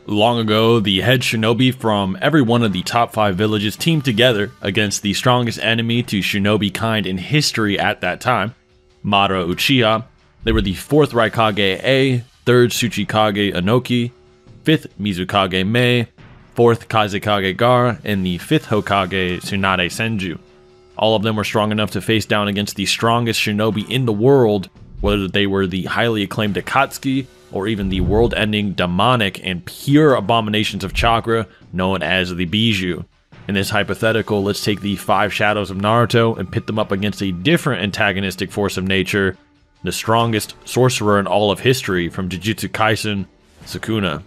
Long ago, the head shinobi from every one of the top 5 villages teamed together against the strongest enemy to shinobi kind in history at that time, Madara Uchiha. They were the 4th Raikage A, 3rd Tsuchikage Inoki, 5th Mizukage Mei, 4th Kazekage Gar, and the 5th Hokage Tsunade Senju. All of them were strong enough to face down against the strongest shinobi in the world, whether they were the highly acclaimed Akatsuki, or even the world-ending, demonic, and pure abominations of chakra known as the Bijou. In this hypothetical, let's take the 5 shadows of Naruto and pit them up against a different antagonistic force of nature, the strongest sorcerer in all of history from Jujutsu Kaisen, Sukuna.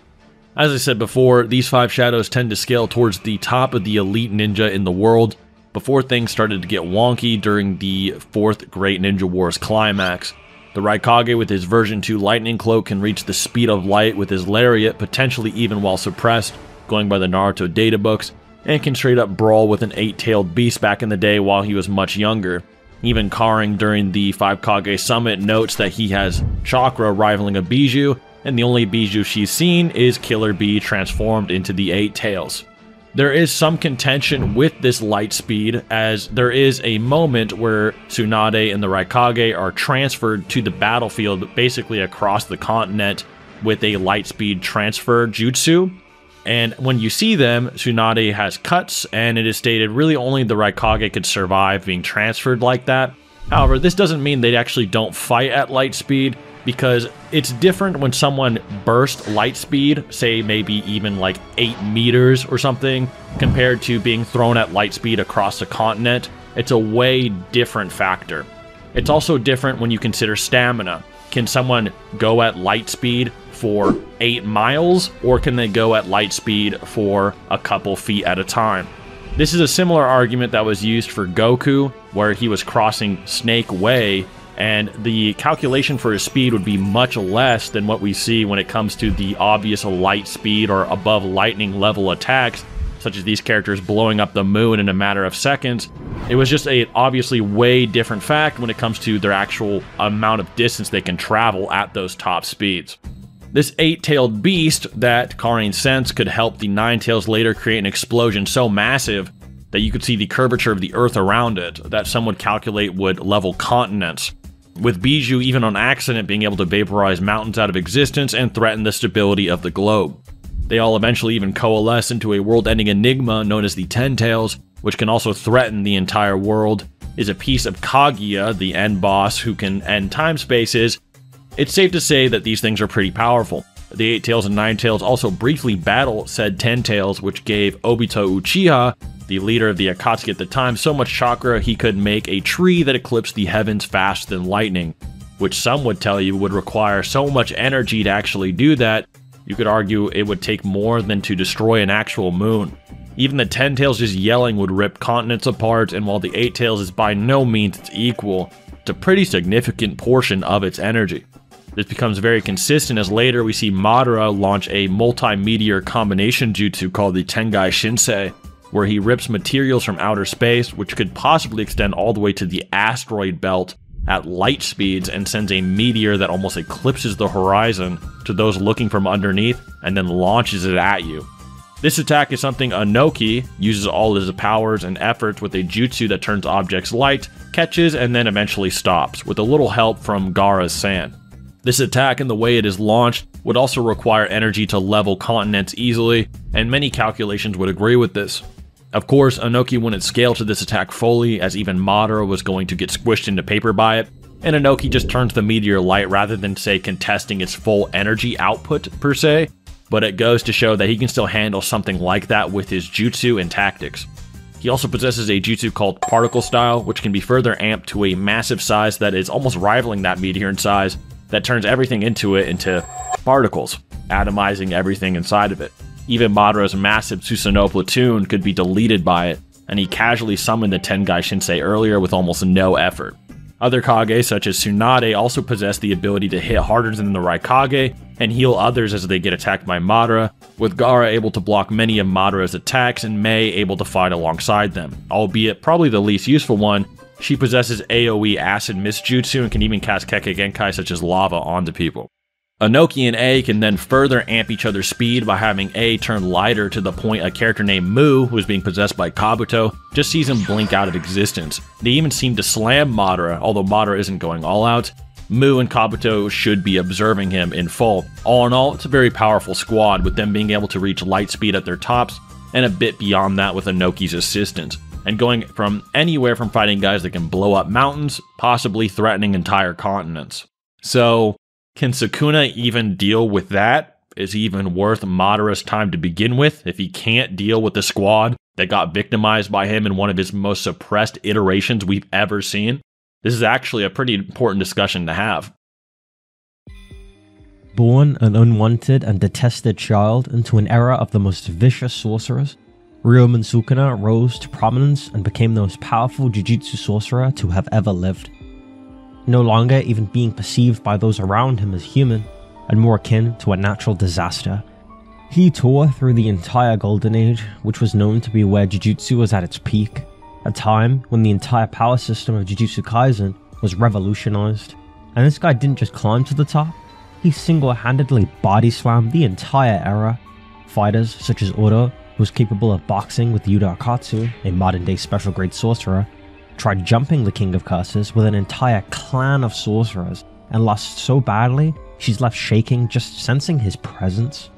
As I said before, these 5 shadows tend to scale towards the top of the elite ninja in the world, before things started to get wonky during the 4th Great Ninja War's climax. The Raikage with his version 2 lightning cloak can reach the speed of light with his lariat, potentially even while suppressed, going by the Naruto databooks, and can straight up brawl with an 8-tailed beast back in the day while he was much younger. Even Karin during the 5 Kage summit notes that he has chakra rivaling a Bijou, and the only Bijou she's seen is Killer Bee transformed into the 8 tails. There is some contention with this light speed, as there is a moment where Tsunade and the Raikage are transferred to the battlefield basically across the continent with a light speed transfer jutsu. And when you see them, Tsunade has cuts, and it is stated really only the Raikage could survive being transferred like that. However, this doesn't mean they actually don't fight at light speed, because it's different when someone bursts light speed, say maybe even like 8 meters or something, compared to being thrown at light speed across the continent. It's a way different factor. It's also different when you consider stamina. Can someone go at light speed for 8 miles, or can they go at light speed for a couple feet at a time? This is a similar argument that was used for Goku, where he was crossing Snake Way, and the calculation for his speed would be much less than what we see when it comes to the obvious light speed or above lightning level attacks, such as these characters blowing up the moon in a matter of seconds. It was just a obviously way different fact when it comes to their actual amount of distance they can travel at those top speeds. This 8-tailed beast that Karin sensed could help the 9 tails later create an explosion so massive that you could see the curvature of the earth around it, that some would calculate would level continents, with Bijou even on accident being able to vaporize mountains out of existence and threaten the stability of the globe. They all eventually even coalesce into a world-ending enigma known as the 10 Tails, which can also threaten the entire world, is a piece of Kaguya, the end boss who can end time spaces. It's safe to say that these things are pretty powerful. The 8 Tails and 9 Tails also briefly battle said 10 Tails, which gave Obito Uchiha, the leader of the Akatsuki at the time, so much chakra he could make a tree that eclipsed the heavens faster than lightning, which some would tell you would require so much energy to actually do that, you could argue it would take more than to destroy an actual moon. Even the 10 Tails just yelling would rip continents apart, and while the 8 Tails is by no means its equal, it's a pretty significant portion of its energy. This becomes very consistent as later we see Madara launch a multi-meteor combination jutsu called the Tengai Shinsei, where he rips materials from outer space, which could possibly extend all the way to the asteroid belt at light speeds, and sends a meteor that almost eclipses the horizon to those looking from underneath, and then launches it at you. This attack is something Inoki uses all his powers and efforts with a jutsu that turns objects light, catches, and then eventually stops, with a little help from Gaara's sand. This attack and the way it is launched would also require energy to level continents easily, and many calculations would agree with this. Of course, Inoki wouldn't scale to this attack fully, as even Madara was going to get squished into paper by it, and Inoki just turns the meteor light rather than, say, contesting its full energy output per se, but it goes to show that he can still handle something like that with his jutsu and tactics. He also possesses a jutsu called Particle Style, which can be further amped to a massive size that is almost rivaling that meteor in size, that turns everything into particles, atomizing everything inside of it. Even Madara's massive Susanoo platoon could be deleted by it, and he casually summoned the Tengai Shinsei earlier with almost no effort. Other Kage, such as Tsunade, also possess the ability to hit harder than the Raikage, and heal others as they get attacked by Madara, with Gaara able to block many of Madara's attacks and Mei able to fight alongside them. Albeit probably the least useful one, she possesses AoE Acid Mist Jutsu and can even cast Kekkei Genkai such as lava onto people. Inoki and A can then further amp each other's speed by having A turn lighter to the point a character named Mu, who is being possessed by Kabuto, just sees him blink out of existence. They even seem to slam Madara, although Madara isn't going all out. Mu and Kabuto should be observing him in full. All in all, it's a very powerful squad, with them being able to reach light speed at their tops, and a bit beyond that with Inoki's assistance, and going from anywhere from fighting guys that can blow up mountains, possibly threatening entire continents. So, can Sukuna even deal with that? Is he even worth Madara's time to begin with if he can't deal with the squad that got victimized by him in one of his most suppressed iterations we've ever seen? This is actually a pretty important discussion to have. Born an unwanted and detested child into an era of the most vicious sorcerers, Ryomen Sukuna rose to prominence and became the most powerful Jujutsu sorcerer to have ever lived. No longer even being perceived by those around him as human, and more akin to a natural disaster. He tore through the entire Golden Age, which was known to be where Jujutsu was at its peak, a time when the entire power system of Jujutsu Kaisen was revolutionized. And this guy didn't just climb to the top, he single-handedly body-slammed the entire era. Fighters such as Odo, who was capable of boxing with Yuta Akatsuki, a modern-day special-grade sorcerer, tried jumping the King of Curses with an entire clan of sorcerers and lost so badly she's left shaking just sensing his presence.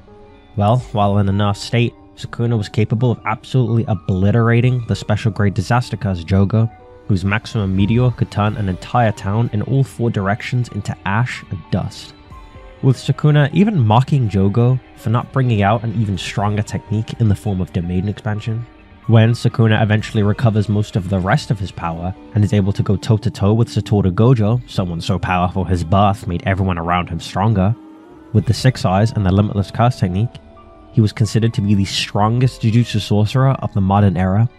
Well, while in a nerfed state, Sukuna was capable of absolutely obliterating the special-grade disaster curse Jogo, whose maximum meteor could turn an entire town in all 4 directions into ash and dust. With Sukuna even mocking Jogo for not bringing out an even stronger technique in the form of domain expansion. When Sukuna eventually recovers most of the rest of his power and is able to go toe-to-toe with Satoru Gojo, someone so powerful his birth made everyone around him stronger, with the 6 Eyes and the Limitless Curse technique, he was considered to be the strongest Jujutsu sorcerer of the modern era.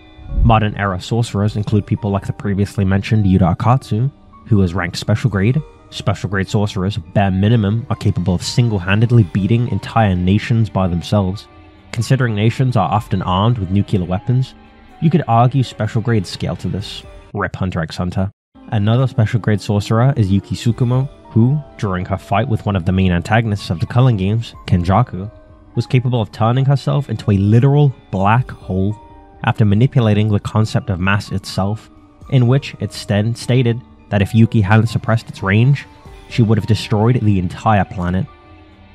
Modern era sorcerers include people like the previously mentioned Yuta Akatsuki, who is ranked special grade. Special grade sorcerers, bare minimum, are capable of single-handedly beating entire nations by themselves. Considering nations are often armed with nuclear weapons, you could argue special grades scale to this. Rip Hunter x Hunter. Another special grade sorcerer is Yuki Tsukumo, who, during her fight with one of the main antagonists of the Culling Games, Kenjaku, was capable of turning herself into a literal black hole after manipulating the concept of mass itself, in which it stated that if Yuki hadn't suppressed its range, she would have destroyed the entire planet.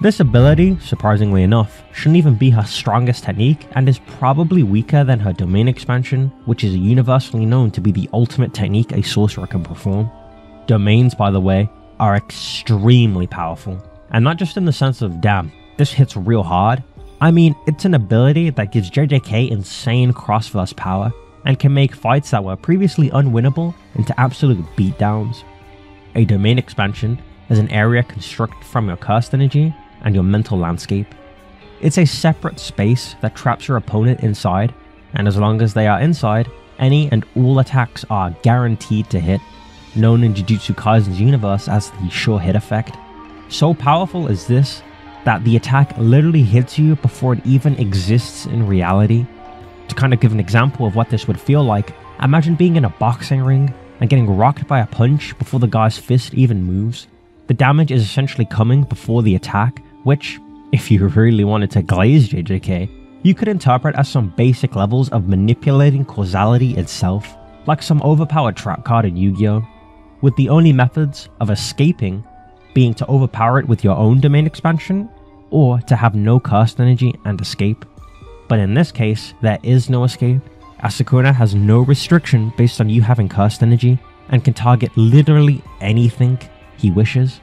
This ability, surprisingly enough, shouldn't even be her strongest technique and is probably weaker than her domain expansion, which is universally known to be the ultimate technique a sorcerer can perform. Domains, by the way, are extremely powerful, and not just in the sense of, damn, this hits real hard. I mean, it's an ability that gives JJK insane cross-verse power and can make fights that were previously unwinnable into absolute beatdowns. A domain expansion is an area constructed from your cursed energy and your mental landscape. It's a separate space that traps your opponent inside, and as long as they are inside, any and all attacks are guaranteed to hit, known in Jujutsu Kaisen's universe as the sure hit effect. So powerful is this that the attack literally hits you before it even exists in reality. To kind of give an example of what this would feel like, imagine being in a boxing ring and getting rocked by a punch before the guy's fist even moves. The damage is essentially coming before the attack, which, if you really wanted to glaze JJK, you could interpret as some basic levels of manipulating causality itself, like some overpowered trap card in Yu-Gi-Oh!, with the only methods of escaping being to overpower it with your own domain expansion, or to have no cursed energy and escape. But in this case, there is no escape, as Sukuna has no restriction based on you having cursed energy, and can target literally anything he wishes,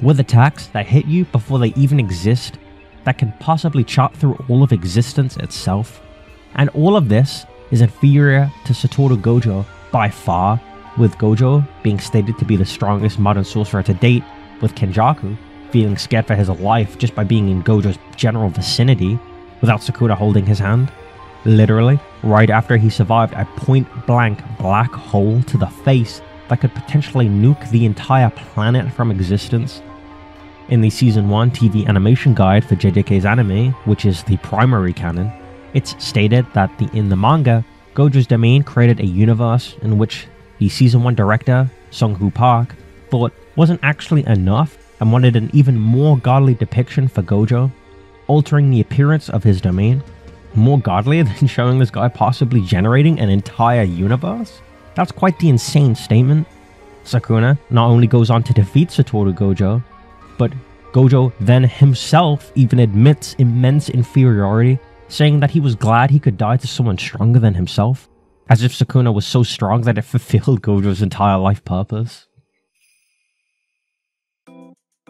with attacks that hit you before they even exist, that can possibly chop through all of existence itself. And all of this is inferior to Satoru Gojo by far, with Gojo being stated to be the strongest modern sorcerer to date, with Kenjaku feeling scared for his life just by being in Gojo's general vicinity, without Sukuna holding his hand. Literally, right after he survived a point-blank black hole to the face that could potentially nuke the entire planet from existence. In the Season 1 TV animation guide for JJK's anime, which is the primary canon, it's stated that in the manga, Gojo's domain created a universe in which the Season 1 director, Sung-Hoo Park, thought wasn't actually enough and wanted an even more godly depiction for Gojo, altering the appearance of his domain. More godly than showing this guy possibly generating an entire universe? That's quite the insane statement. Sukuna not only goes on to defeat Satoru Gojo, but Gojo then himself even admits immense inferiority, saying that he was glad he could die to someone stronger than himself, as if Sukuna was so strong that it fulfilled Gojo's entire life purpose.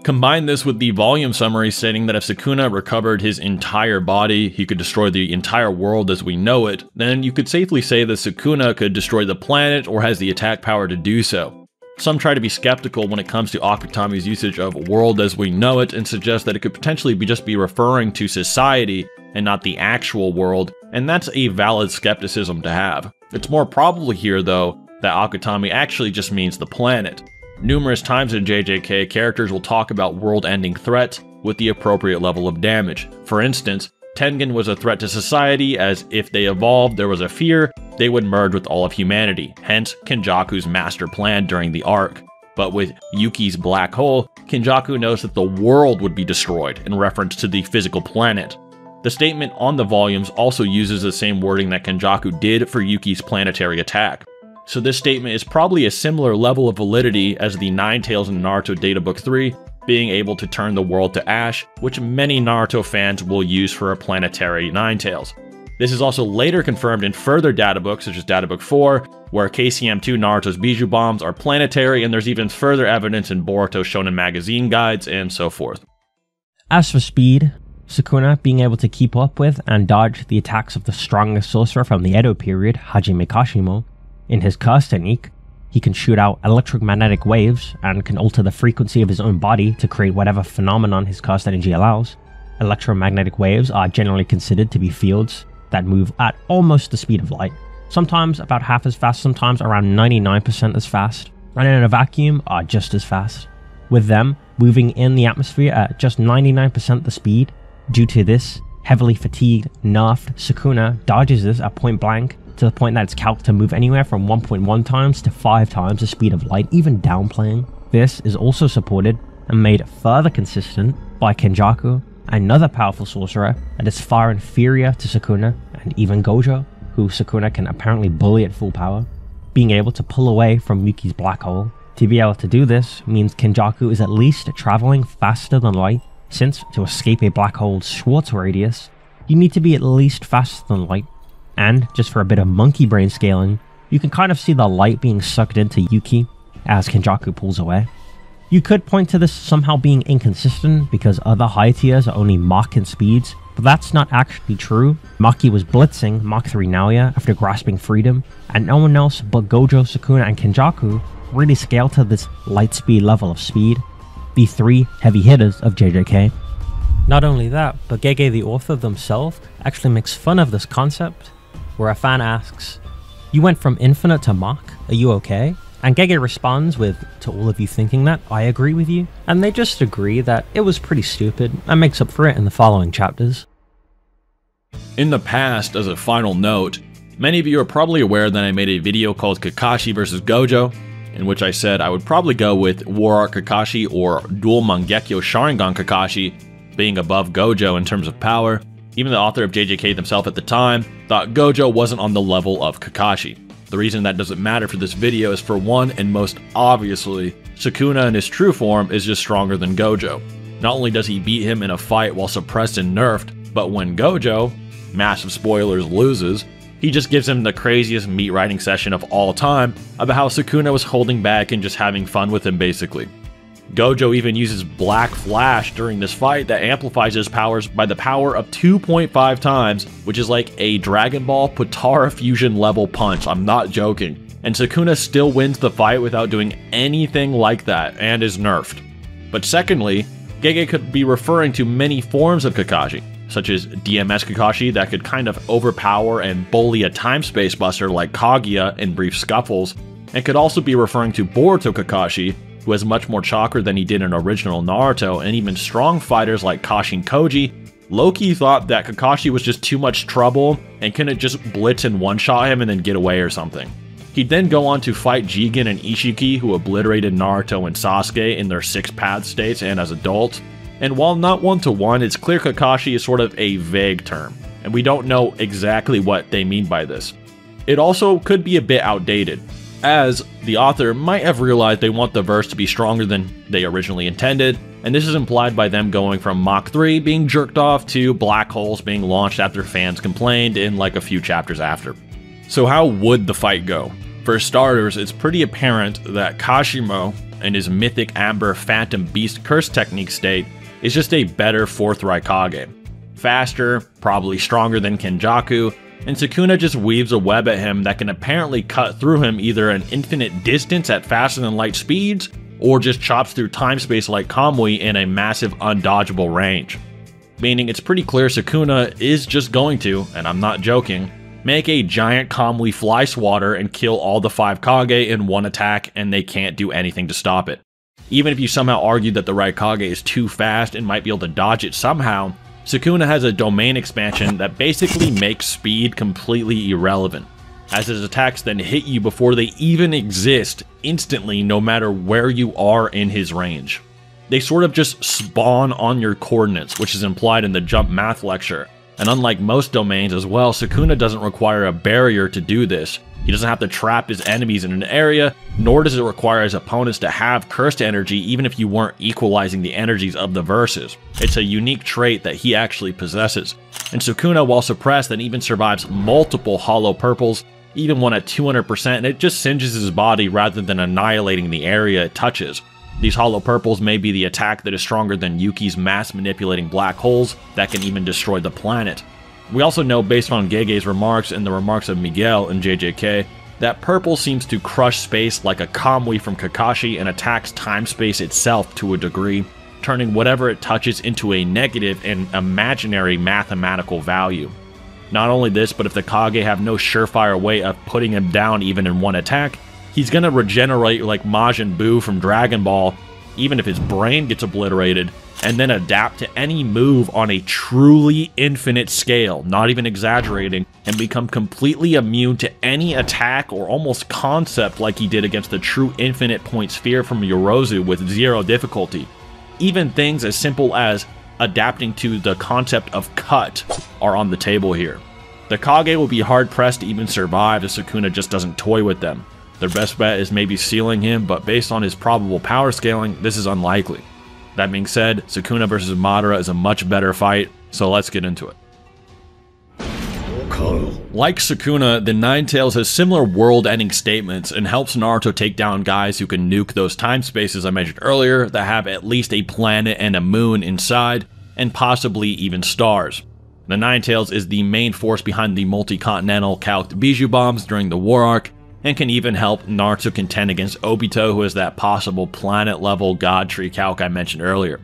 Combine this with the volume summary stating that if Sukuna recovered his entire body, he could destroy the entire world as we know it, then you could safely say that Sukuna could destroy the planet or has the attack power to do so. Some try to be skeptical when it comes to Akutami's usage of world as we know it and suggest that it could potentially just be referring to society and not the actual world, and that's a valid skepticism to have. It's more probable here though that Akutami actually just means the planet. Numerous times in JJK, characters will talk about world-ending threats with the appropriate level of damage. For instance, Tengen was a threat to society, as if they evolved there was a fear they would merge with all of humanity, hence Kenjaku's master plan during the arc. But with Yuki's black hole, Kenjaku knows that the world would be destroyed, in reference to the physical planet. The statement on the volumes also uses the same wording that Kenjaku did for Yuki's planetary attack. So this statement is probably a similar level of validity as the Nine Tails in Naruto Databook 3 being able to turn the world to ash, which many Naruto fans will use for a planetary Nine Tails. This is also later confirmed in further databooks such as Databook 4, where KCM2 Naruto's Bijou Bombs are planetary, and there's even further evidence in Boruto Shonen magazine guides and so forth. As for speed, Sukuna being able to keep up with and dodge the attacks of the strongest sorcerer from the Edo period, Hajime Kashimo, in his curse technique, he can shoot out electromagnetic waves and can alter the frequency of his own body to create whatever phenomenon his cursed energy allows. Electromagnetic waves are generally considered to be fields that move at almost the speed of light, sometimes about half as fast, sometimes around 99% as fast, and in a vacuum are just as fast, with them moving in the atmosphere at just 99% the speed. Due to this, heavily fatigued, nerfed Sukuna dodges this at point blank, to the point that it's calculated to move anywhere from 1.1 times to 5 times the speed of light, even downplaying. This is also supported and made further consistent by Kenjaku, another powerful sorcerer that is far inferior to Sukuna and even Gojo, who Sukuna can apparently bully at full power, being able to pull away from Yuki's black hole. To be able to do this means Kenjaku is at least traveling faster than light, since to escape a black hole's Schwartz radius, you need to be at least faster than light. And, just for a bit of monkey brain scaling, you can kind of see the light being sucked into Yuki as Kenjaku pulls away. You could point to this somehow being inconsistent because other high tiers are only Mach in speeds, but that's not actually true. Maki was blitzing Mach 3 Naoya after grasping freedom, and no one else but Gojo, Sukuna, and Kenjaku really scale to this light speed level of speed, the three heavy hitters of JJK. Not only that, but Kage the author themselves actually makes fun of this concept, where a fan asks, "You went from infinite to Mach, are you okay?" And Kage responds with, "To all of you thinking that, I agree with you." And they just agree that it was pretty stupid, and makes up for it in the following chapters. In the past, as a final note, many of you are probably aware that I made a video called Kakashi vs Gojo, in which I said I would probably go with War Art Kakashi or Dual Mangekyo Sharingan Kakashi being above Gojo in terms of power. Even the author of JJK himself at the time thought Gojo wasn't on the level of Kakashi. The reason that doesn't matter for this video is, for one, and most obviously, Sukuna in his true form is just stronger than Gojo. Not only does he beat him in a fight while suppressed and nerfed, but when Gojo, massive spoilers, loses, he just gives him the craziest meat riding session of all time about how Sukuna was holding back and just having fun with him basically. Gojo even uses Black Flash during this fight that amplifies his powers by the power of 2.5 times, which is like a Dragon Ball Potara fusion level punch, I'm not joking. And Sukuna still wins the fight without doing anything like that, and is nerfed. But secondly, Kage could be referring to many forms of Kakashi, such as DMS Kakashi that could kind of overpower and bully a time-space buster like Kaguya in brief scuffles, and could also be referring to Boruto Kakashi, who has much more chakra than he did in original Naruto, and even strong fighters like Kashin Koji. Loki thought that Kakashi was just too much trouble and couldn't just blitz and one-shot him and then get away or something. He'd then go on to fight Jigen and Ishiki, who obliterated Naruto and Sasuke in their 6th-path states and as adults. And while not one-to-one, it's clear Kakashi is sort of a vague term, and we don't know exactly what they mean by this. It also could be a bit outdated, as the author might have realized they want the verse to be stronger than they originally intended, and this is implied by them going from Mach 3 being jerked off to black holes being launched after fans complained in like a few chapters after. So how would the fight go? For starters, it's pretty apparent that Kashimo and his mythic Amber Phantom Beast Curse technique state is just a better 4th Raikage. Faster, probably stronger than Kenjaku, and Sukuna just weaves a web at him that can apparently cut through him either an infinite distance at faster than light speeds, or just chops through time-space like Kamui in a massive undodgeable range. Meaning it's pretty clear Sukuna is just going to, and I'm not joking, make a giant Kamui fly swatter and kill all the 5 Kage in one attack, and they can't do anything to stop it. Even if you somehow argue that the Raikage is too fast and might be able to dodge it somehow, Sukuna has a domain expansion that basically makes speed completely irrelevant, as his attacks then hit you before they even exist instantly no matter where you are in his range. They sort of just spawn on your coordinates, which is implied in the jump math lecture, and unlike most domains as well, Sukuna doesn't require a barrier to do this. He doesn't have to trap his enemies in an area, nor does it require his opponents to have cursed energy even if you weren't equalizing the energies of the verses. It's a unique trait that he actually possesses. And Sukuna, while suppressed, then even survives multiple hollow purples, even one at 200%, and it just singes his body rather than annihilating the area it touches. These hollow purples may be the attack that is stronger than Yuki's mass manipulating black holes that can even destroy the planet. We also know, based on Gege's remarks and the remarks of Miguel and JJK, that purple seems to crush space like a Kamui from Kakashi and attacks time-space itself to a degree, turning whatever it touches into a negative and imaginary mathematical value. Not only this, but if the Kage have no surefire way of putting him down even in one attack, he's gonna regenerate like Majin Buu from Dragon Ball, even if his brain gets obliterated, and then adapt to any move on a truly infinite scale, not even exaggerating, and become completely immune to any attack or almost concept like he did against the true infinite point sphere from Yorozu with 0 difficulty. Even things as simple as adapting to the concept of cut are on the table here. The Kage will be hard-pressed to even survive if Sukuna just doesn't toy with them. Their best bet is maybe sealing him, but based on his probable power scaling, this is unlikely. That being said, Sukuna versus Madara is a much better fight, so let's get into it. Like Sukuna, the Ninetales has similar world-ending statements and helps Naruto take down guys who can nuke those time spaces I mentioned earlier that have at least a planet and a moon inside, and possibly even stars. The Ninetales is the main force behind the multi-continental calced Bijou bombs during the war arc, and can even help Naruto contend against Obito, who is that possible planet-level god tree calc I mentioned earlier.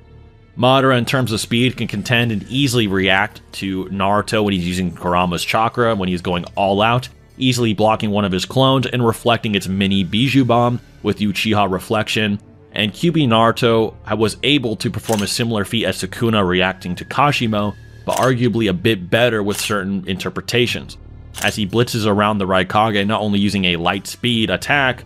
Madara, in terms of speed, can contend and easily react to Naruto when he's using Kurama's chakra, when he's going all out, easily blocking one of his clones and reflecting its mini Bijou bomb with Uchiha reflection, and QB Naruto was able to perform a similar feat as Sukuna reacting to Kashimo, but arguably a bit better with certain interpretations, as he blitzes around the Raikage not only using a light speed attack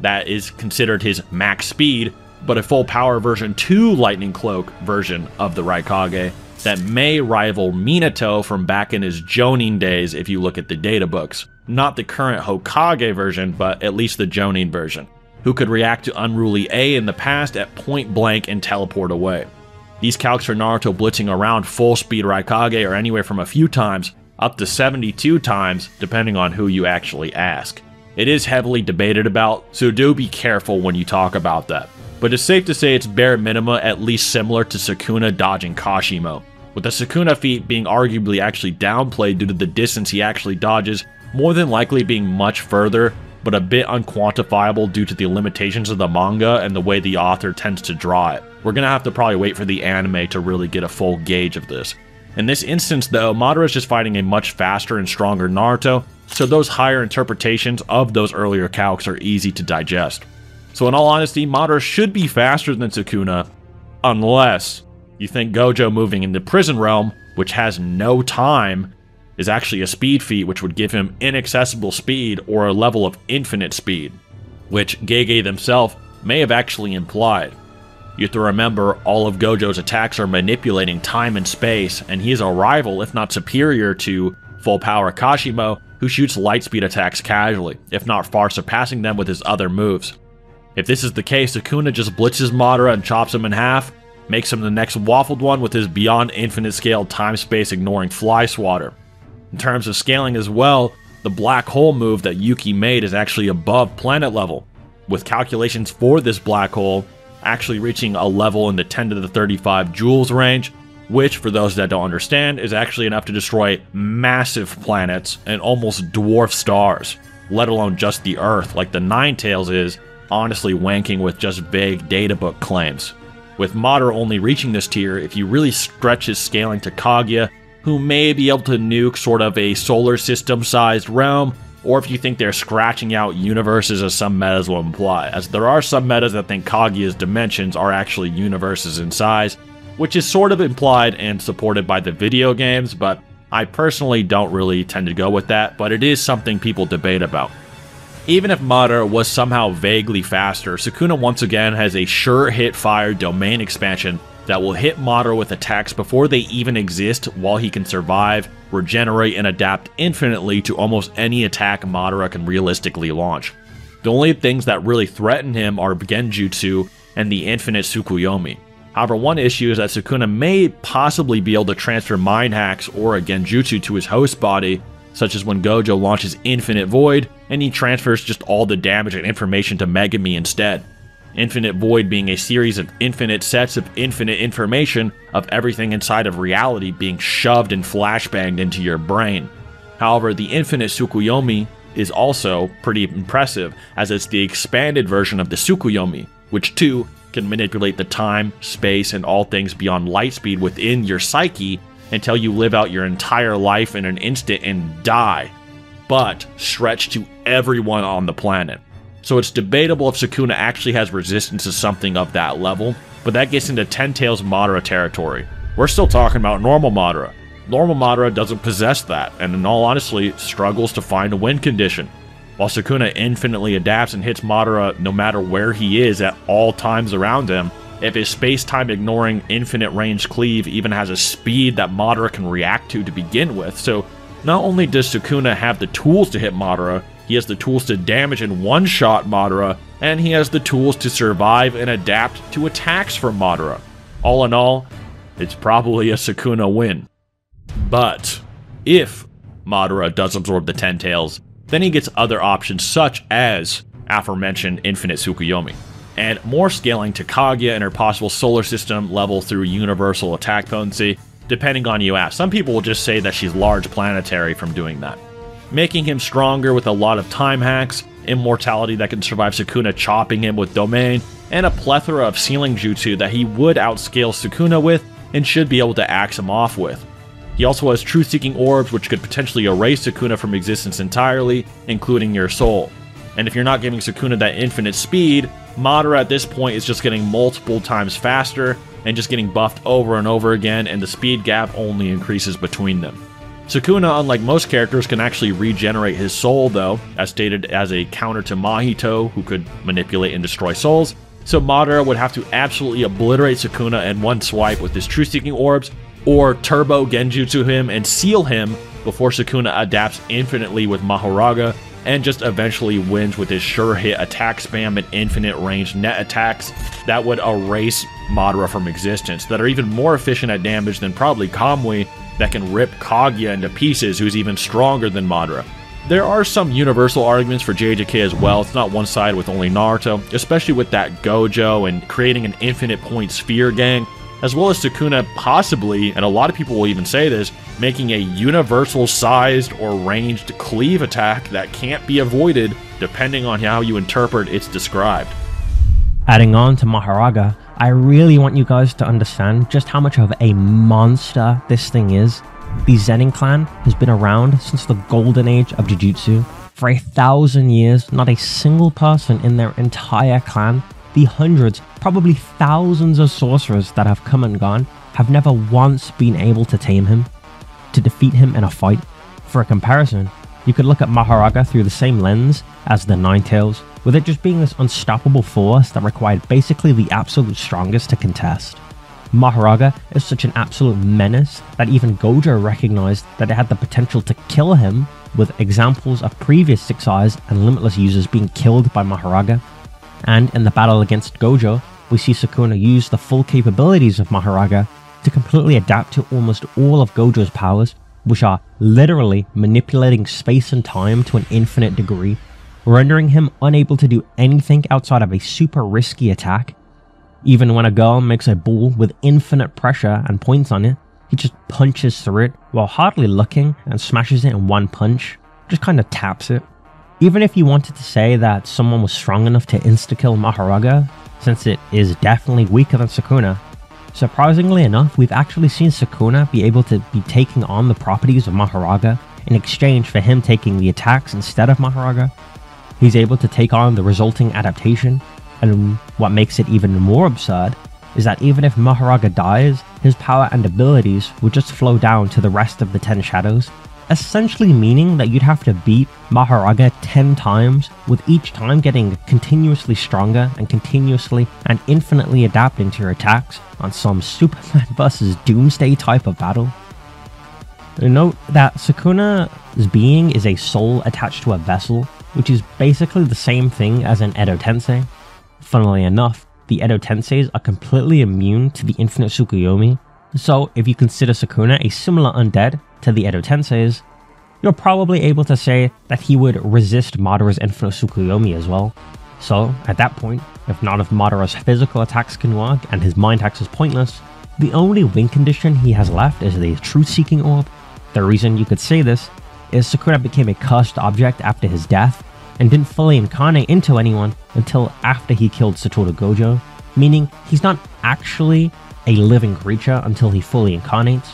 that is considered his max speed, but a full power version 2 Lightning Cloak version of the Raikage that may rival Minato from back in his Jonin days if you look at the data books. Not the current Hokage version, but at least the Jonin version, who could react to Unruly A in the past at point blank and teleport away. These calcs for Naruto blitzing around full speed Raikage are anywhere from a few times up to 72 times, depending on who you actually ask. It is heavily debated about, so do be careful when you talk about that. But it's safe to say it's bare minima at least similar to Sukuna dodging Kashimo, with the Sukuna feat being arguably actually downplayed due to the distance he actually dodges, more than likely being much further, but a bit unquantifiable due to the limitations of the manga and the way the author tends to draw it. We're gonna have to probably wait for the anime to really get a full gauge of this. In this instance though, Madara is just fighting a much faster and stronger Naruto, so those higher interpretations of those earlier calcs are easy to digest. So in all honesty, Madara should be faster than Sukuna, unless you think Gojo moving into Prison Realm, which has no time, is actually a speed feat which would give him inaccessible speed or a level of infinite speed, which Kage themselves may have actually implied. You have to remember, all of Gojo's attacks are manipulating time and space, and he is a rival, if not superior, to full power Kashimo, who shoots lightspeed attacks casually, if not far surpassing them with his other moves. If this is the case, Sukuna just blitzes Madara and chops him in half, makes him the next waffled one with his beyond infinite scale time-space ignoring fly swatter. In terms of scaling as well, the black hole move that Yuki made is actually above planet level, with calculations for this black hole actually reaching a level in the 10 to the 35 joules range, which, for those that don't understand, is actually enough to destroy massive planets and almost dwarf stars, let alone just the Earth, like the Ninetales is, honestly wanking with just vague databook claims. With Madara only reaching this tier, if you really stretch his scaling to Kage, who may be able to nuke sort of a solar system-sized realm, or if you think they're scratching out universes as some metas will imply, as there are some metas that think Kaguya's dimensions are actually universes in size, which is sort of implied and supported by the video games, but I personally don't really tend to go with that, but it is something people debate about. Even if Madara was somehow vaguely faster, Sukuna once again has a sure hit fire domain expansion that will hit Madara with attacks before they even exist while he can survive, regenerate, and adapt infinitely to almost any attack Madara can realistically launch. The only things that really threaten him are genjutsu and the infinite Tsukuyomi. However, one issue is that Sukuna may possibly be able to transfer mind hacks or a genjutsu to his host body, such as when Gojo launches Infinite Void, and he transfers just all the damage and information to Megami instead. Infinite Void being a series of infinite sets of infinite information of everything inside of reality being shoved and flashbanged into your brain. However, the infinite Tsukuyomi is also pretty impressive, as it's the expanded version of the Tsukuyomi, which too can manipulate the time, space, and all things beyond light speed within your psyche until you live out your entire life in an instant and die, but stretch to everyone on the planet. So it's debatable if Sukuna actually has resistance to something of that level, but that gets into Ten Tails Madara territory. We're still talking about normal Madara. Normal Madara doesn't possess that, and in all honesty, struggles to find a win condition. While Sukuna infinitely adapts and hits Madara no matter where he is at all times around him, if his space-time ignoring infinite range cleave even has a speed that Madara can react to begin with, so not only does Sukuna have the tools to hit Madara, he has the tools to damage and one-shot Madara, and he has the tools to survive and adapt to attacks from Madara. All in all, it's probably a Sukuna win. But if Madara does absorb the Ten Tails, then he gets other options such as aforementioned Infinite Tsukuyomi, and more scaling to Kage and her possible solar system level through universal attack potency, depending on you ask. Some people will just say that she's large planetary from doing that, making him stronger with a lot of time hacks, immortality that can survive Sukuna chopping him with domain, and a plethora of ceiling jutsu that he would outscale Sukuna with and should be able to axe him off with. He also has truth-seeking orbs which could potentially erase Sukuna from existence entirely, including your soul. And if you're not giving Sukuna that infinite speed, Madara at this point is just getting multiple times faster and just getting buffed over and over again, and the speed gap only increases between them. Sukuna, unlike most characters, can actually regenerate his soul though, as stated as a counter to Mahito, who could manipulate and destroy souls, so Madara would have to absolutely obliterate Sukuna in one swipe with his truth-seeking orbs, or turbo genjutsu him and seal him before Sukuna adapts infinitely with Mahoraga, and just eventually wins with his sure hit attack spam and infinite range net attacks that would erase Madara from existence, that are even more efficient at damage than probably Kamui, that can rip Kaguya into pieces, who's even stronger than Madara. There are some universal arguments for JJK as well. It's not one-sided with only Naruto, especially with that Gojo and creating an infinite point sphere gang, as well as Sukuna possibly, and a lot of people will even say this, making a universal-sized or ranged cleave attack that can't be avoided depending on how you interpret it's described. Adding on to Mahoraga, I really want you guys to understand just how much of a monster this thing is. The Zenin clan has been around since the golden age of Jujutsu. For 1,000 years, not a single person in their entire clan, the hundreds, probably thousands of sorcerers that have come and gone, have never once been able to tame him, to defeat him in a fight. For a comparison, you could look at Mahoraga through the same lens as the Nine Tails, with it just being this unstoppable force that required basically the absolute strongest to contest. Mahoraga is such an absolute menace that even Gojo recognized that it had the potential to kill him, with examples of previous Six Eyes and Limitless users being killed by Mahoraga. And in the battle against Gojo, we see Sukuna use the full capabilities of Mahoraga to completely adapt to almost all of Gojo's powers, which are literally manipulating space and time to an infinite degree, rendering him unable to do anything outside of a super risky attack. Even when a girl makes a ball with infinite pressure and points on it, he just punches through it while hardly looking and smashes it in one punch, just kinda taps it. Even if you wanted to say that someone was strong enough to insta-kill Mahoraga, since it is definitely weaker than Sukuna, surprisingly enough, we've actually seen Sukuna be able to be taking on the properties of Mahoraga in exchange for him taking the attacks instead of Mahoraga. He's able to take on the resulting adaptation, and what makes it even more absurd is that even if Mahoraga dies, his power and abilities will just flow down to the rest of the 10 shadows, essentially meaning that you'd have to beat Mahoraga 10 times, with each time getting continuously stronger and continuously and infinitely adapting to your attacks on some Superman vs. Doomsday type of battle. Note that Sukuna's being is a soul attached to a vessel, which is basically the same thing as an Edo Tensei. Funnily enough, the Edo Tenseis are completely immune to the Infinite Tsukuyomi, so if you consider Sukuna a similar undead to the Edo Tenseis, you're probably able to say that he would resist Madara's Infinite Tsukuyomi as well. So, at that point, if none of Madara's physical attacks can work and his mind axe is pointless, the only win condition he has left is the Truth-Seeking Orb. The reason you could say this is Sukuna became a cursed object after his death, and didn't fully incarnate into anyone until after he killed Satoru Gojo, meaning he's not actually a living creature until he fully incarnates.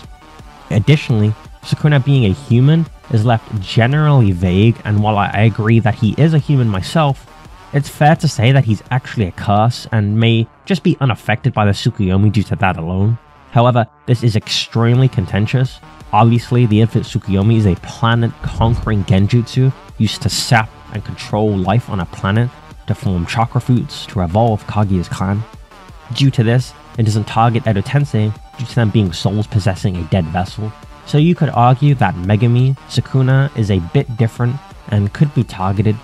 Additionally, Sukuna being a human is left generally vague, and while I agree that he is a human myself, it's fair to say that he's actually a curse and may just be unaffected by the Tsukuyomi due to that alone. However, this is extremely contentious. Obviously, the Infinite Tsukuyomi is a planet-conquering genjutsu used to sap and control life on a planet, to form chakra fruits to evolve Kage's clan. Due to this, it doesn't target Edo Tensei due to them being souls possessing a dead vessel. So you could argue that Megami Sukuna is a bit different and could be targeted.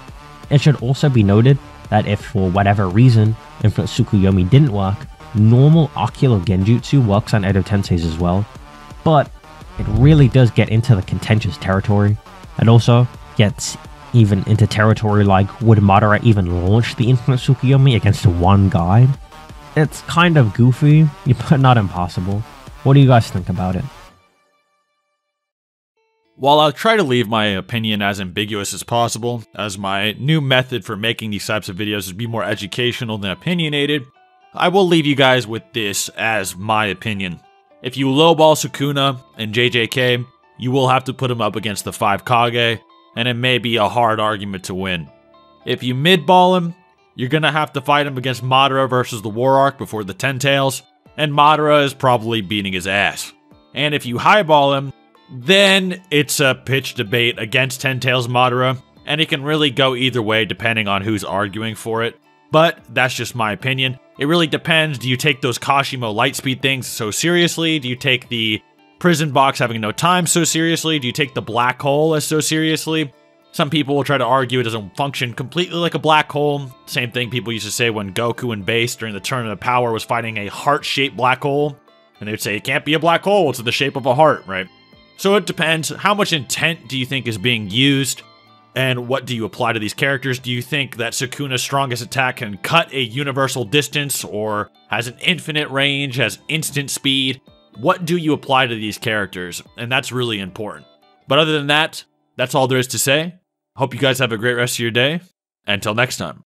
It should also be noted that if for whatever reason Infinite Tsukuyomi didn't work, normal ocular genjutsu works on Edo Tenseis as well. But it really does get into the contentious territory, and also gets even into territory like, would Madara even launch the Infinite Tsukuyomi against one guy? It's kind of goofy, but not impossible. What do you guys think about it? While I'll try to leave my opinion as ambiguous as possible, as my new method for making these types of videos is to be more educational than opinionated, I will leave you guys with this as my opinion. If you lowball Sukuna and JJK, you will have to put him up against the 5 Kage, and it may be a hard argument to win. If you midball him, you're gonna have to fight him against Madara versus the War Arc before the 10 Tails, and Madara is probably beating his ass. And if you highball him, then it's a pitch debate against 10 Tails Madara, and it can really go either way depending on who's arguing for it. But that's just my opinion. It really depends. Do you take those Kashimo Lightspeed things so seriously? Do you take the prison box having no time so seriously? Do you take the black hole as so seriously? Some people will try to argue it doesn't function completely like a black hole. Same thing people used to say when Goku and Base during the Tournament of Power was fighting a heart-shaped black hole. And they'd say it can't be a black hole, it's in the shape of a heart, right? So it depends. How much intent do you think is being used? And what do you apply to these characters? Do you think that Sukuna's strongest attack can cut a universal distance, or has an infinite range, has instant speed? What do you apply to these characters? And that's really important. But other than that, that's all there is to say. Hope you guys have a great rest of your day. Until next time.